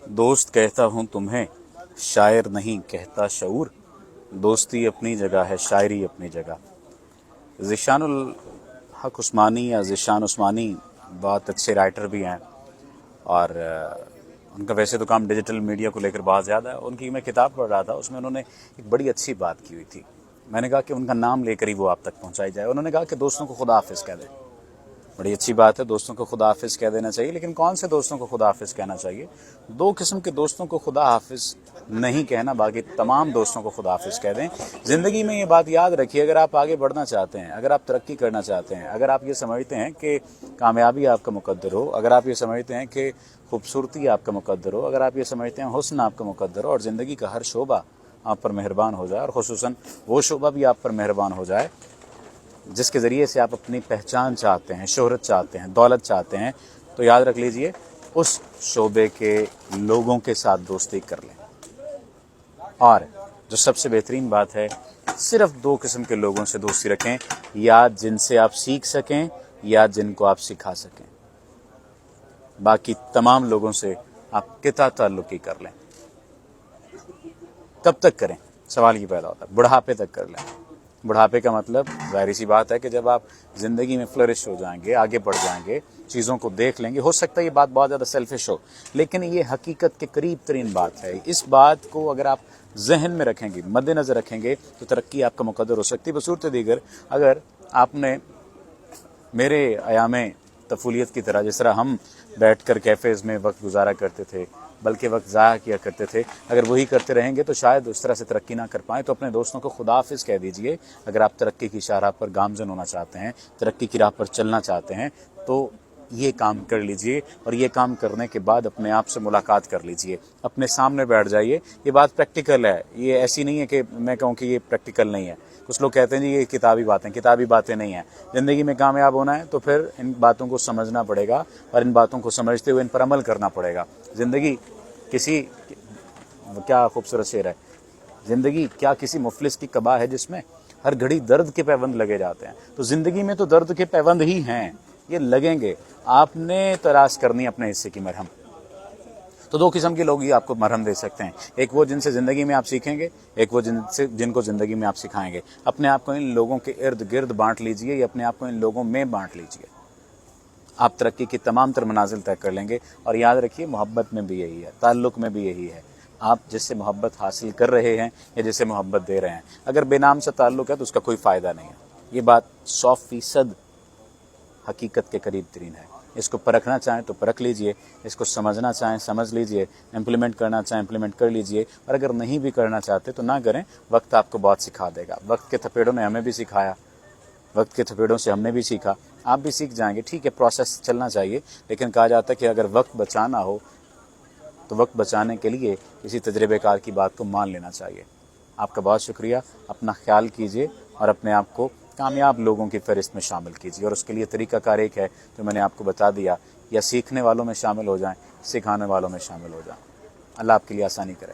دوست کہتا ہوں تمہیں، شاعر نہیں کہتا شعور. دوستی اپنی جگہ ہے، شاعری اپنی جگہ. ذیشان الحق عثمانی یا ذیشان عثمانی بہت اچھے رائٹر بھی ہیں، اور ان کا ویسے تو کام ڈیجیٹل میڈیا کو لے کر بہت زیادہ ہے. ان کی میں کتاب پڑھ رہا تھا، اس میں انہوں نے ایک بڑی اچھی بات کی ہوئی تھی. میں نے کہا کہ ان کا نام لے کر ہی وہ آپ تک پہنچائی جائے. انہوں نے کہا کہ دوستوں کو خدا حافظ کہہ دیں. بڑی اچھی بات ہے، دوستوں کو خدا حافظ کہہ دینا چاہیے، لیکن کون سے دوستوں کو خدا حافظ کہنا چاہیے؟ دو قسم کے دوستوں کو خدا حافظ نہیں کہنا، باقی تمام دوستوں کو خدا حافظ کہہ دیں. زندگی میں یہ بات یاد رکھیے، اگر آپ آگے بڑھنا چاہتے ہیں، اگر آپ ترقی کرنا چاہتے ہیں، اگر آپ یہ سمجھتے ہیں کہ کامیابی آپ کا مقدر ہو، اگر آپ یہ سمجھتے ہیں کہ خوبصورتی آپ کا مقدر ہو، اگر آپ یہ سمجھتے ہیں حسن آپ کا مقدر ہو، اور زندگی کا ہر شعبہ آپ پر مہربان ہو جائے، اور خصوصاً وہ شعبہ بھی آپ پر مہربان ہو جائے جس کے ذریعے سے آپ اپنی پہچان چاہتے ہیں، شہرت چاہتے ہیں، دولت چاہتے ہیں، تو یاد رکھ لیجئے اس شعبے کے لوگوں کے ساتھ دوستی کر لیں. اور جو سب سے بہترین بات ہے، صرف دو قسم کے لوگوں سے دوستی رکھیں، یا جن سے آپ سیکھ سکیں یا جن کو آپ سکھا سکیں. باقی تمام لوگوں سے آپ قطع تعلقی کر لیں. کب تک کریں؟ سوال یہ پیدا ہوتا ہے. بڑھاپے تک کر لیں. بڑھاپے کا مطلب ظاہری سی بات ہے کہ جب آپ زندگی میں فلرش ہو جائیں گے، آگے بڑھ جائیں گے، چیزوں کو دیکھ لیں گے. ہو سکتا ہے یہ بات بہت زیادہ سیلفش ہو، لیکن یہ حقیقت کے قریب ترین بات ہے. اس بات کو اگر آپ ذہن میں رکھیں گے، مد نظر رکھیں گے، تو ترقی آپ کا مقدر ہو سکتی ہے. بصورت دیگر اگر آپ نے میرے ایام طفولیت کی طرح، جس طرح ہم بیٹھ کر کیفیز میں وقت گزارا کرتے تھے، بلکہ وقت ضائع کیا کرتے تھے، اگر وہی کرتے رہیں گے تو شاید اس طرح سے ترقی نہ کر پائیں. تو اپنے دوستوں کو خدا حافظ کہہ دیجئے. اگر آپ ترقی کی شاہراہ پر گامزن ہونا چاہتے ہیں، ترقی کی راہ پر چلنا چاہتے ہیں، تو یہ کام کر لیجئے. اور یہ کام کرنے کے بعد اپنے آپ سے ملاقات کر لیجئے، اپنے سامنے بیٹھ جائیے. یہ بات پریکٹیکل ہے، یہ ایسی نہیں ہے کہ میں کہوں کہ یہ پریکٹیکل نہیں ہے. کچھ لوگ کہتے ہیں جی یہ کتابی باتیں نہیں ہیں. زندگی میں کامیاب ہونا ہے تو پھر ان باتوں کو سمجھنا پڑے گا، اور ان باتوں کو سمجھتے ہوئے ان پر عمل کرنا پڑے گا. زندگی کیا خوبصورت شعر ہے، زندگی کیا کسی مفلس کی قبا ہے جس میں ہر گھڑی درد کے پیوند لگے جاتے ہیں. تو زندگی میں تو درد کے پیوند ہی ہیں، یہ لگیں گے. آپ نے تلاش کرنی اپنے حصے کی مرہم. تو دو قسم کے لوگ ہی آپ کو مرہم دے سکتے ہیں. ایک وہ جن سے زندگی میں آپ سیکھیں گے، ایک وہ جن کو زندگی میں آپ سکھائیں گے. اپنے آپ کو ان لوگوں کے ارد گرد بانٹ لیجئے، یا اپنے آپ کو ان لوگوں میں بانٹ لیجئے. آپ ترقی کی تمام تر منازل طے کر لیں گے. اور یاد رکھیے، محبت میں بھی یہی ہے، تعلق میں بھی یہی ہے. آپ جس سے محبت حاصل کر رہے ہیں یا جس سے محبت دے رہے ہیں، اگر بے نام سے تعلق ہے تو اس کا کوئی فائدہ نہیں ہے. یہ بات 100% حقیقت کے قریب ترین ہے. اس کو پرکھنا چاہیں تو پرکھ لیجئے، اس کو سمجھنا چاہیں سمجھ لیجئے، امپلیمنٹ کرنا چاہیں امپلیمنٹ کر لیجئے. اور اگر نہیں بھی کرنا چاہتے تو نہ کریں. وقت آپ کو بہت سکھا دے گا. وقت کے تھپیڑوں نے ہمیں بھی سکھایا، وقت کے تھپیڑوں سے ہم نے بھی سیکھا، آپ بھی سیکھ جائیں گے. ٹھیک ہے، پروسیس چلنا چاہیے، لیکن کہا جاتا ہے کہ اگر وقت بچانا ہو تو وقت بچانے کے لیے کسی تجربے کار کی بات کو مان لینا چاہیے. آپ کا بہت شکریہ. اپنا خیال کیجئے اور اپنے آپ کو کامیاب لوگوں کی فہرست میں شامل کیجئے. اور اس کے لیے طریقہ کار ایک ہے جو میں نے آپ کو بتا دیا. یا سیکھنے والوں میں شامل ہو جائیں، سکھانے والوں میں شامل ہو جائیں. اللہ آپ کے لیے آسانی کرے.